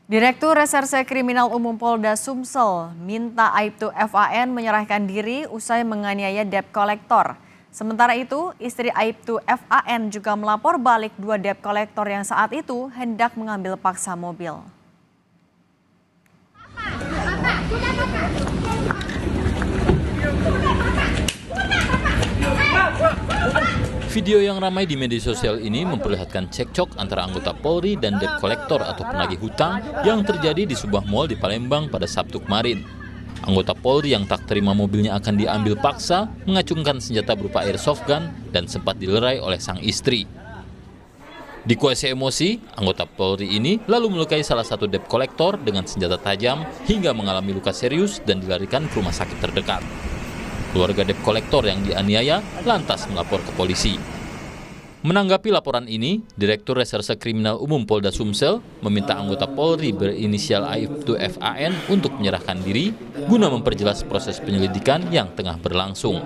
Direktur Reserse Kriminal Umum Polda Sumsel minta Aibtu FAN menyerahkan diri usai menganiaya debt collector. Sementara itu, istri Aibtu FAN juga melapor balik 2 debt collector yang saat itu hendak mengambil paksa mobil. Video yang ramai di media sosial ini memperlihatkan cekcok antara anggota Polri dan debt collector atau penagih hutang yang terjadi di sebuah mal di Palembang pada Sabtu kemarin. Anggota Polri yang tak terima mobilnya akan diambil paksa mengacungkan senjata berupa airsoft gun dan sempat dilerai oleh sang istri. Dikuasai emosi, anggota Polri ini lalu melukai salah satu debt collector dengan senjata tajam hingga mengalami luka serius dan dilarikan ke rumah sakit terdekat. Keluarga debt collector yang dianiaya lantas melapor ke polisi. Menanggapi laporan ini, Direktur Reserse Kriminal Umum Polda Sumsel meminta anggota Polri berinisial Aibtu FAN untuk menyerahkan diri guna memperjelas proses penyelidikan yang tengah berlangsung.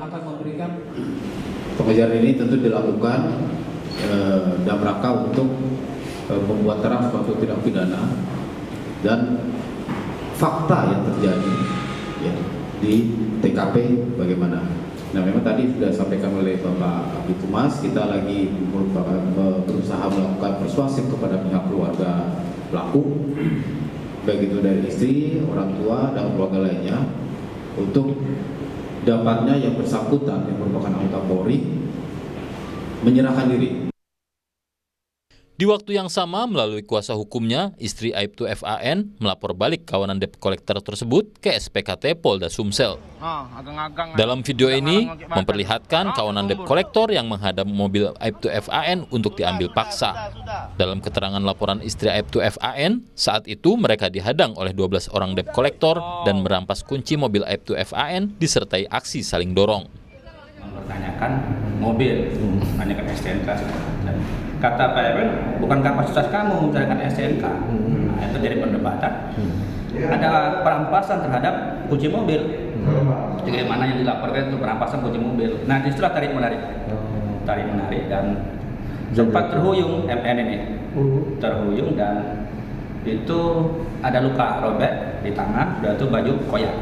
Pengejaran ini tentu dilakukan dalam rangka untuk membuat terang suatu tindak pidana dan fakta yang terjadi ya, di TKP bagaimana. Nah, memang tadi sudah disampaikan oleh Bapak Kabid Humas, kita lagi berusaha melakukan persuasif kepada pihak keluarga pelaku, baik itu dari istri, orang tua, dan keluarga lainnya, untuk dapatnya yang bersangkutan yang merupakan anggota Polri menyerahkan diri. Di waktu yang sama, melalui kuasa hukumnya, istri Aibtu FAN melapor balik kawanan debt collector tersebut ke SPKT Polda Sumsel. Dalam video ini, memperlihatkan kawanan debt collector yang menghadap mobil Aibtu FAN untuk diambil paksa. Dalam keterangan laporan istri Aibtu FAN, saat itu mereka dihadang oleh 12 orang debt collector dan merampas kunci mobil Aibtu FAN disertai aksi saling dorong. Mempertanyakan mobil, menanyakan STNK. Kata Pak Evan, bukan kapasitas kamu mencarikan STNK. Nah, itu jadi perdebatan. Ada perampasan terhadap kunci mobil. Jadi mana yang dilaporkan itu perampasan kunci mobil. Nah, justru tarik menarik dan sempat terhuyung MN ini, terhuyung dan itu ada luka robek di tangan, sudah itu baju koyak.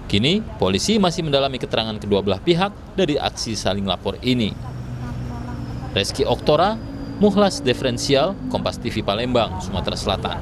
Kini, polisi masih mendalami keterangan kedua belah pihak dari aksi saling lapor ini. Reski Oktora, Mukhlas Diferensial, Kompas TV Palembang, Sumatera Selatan.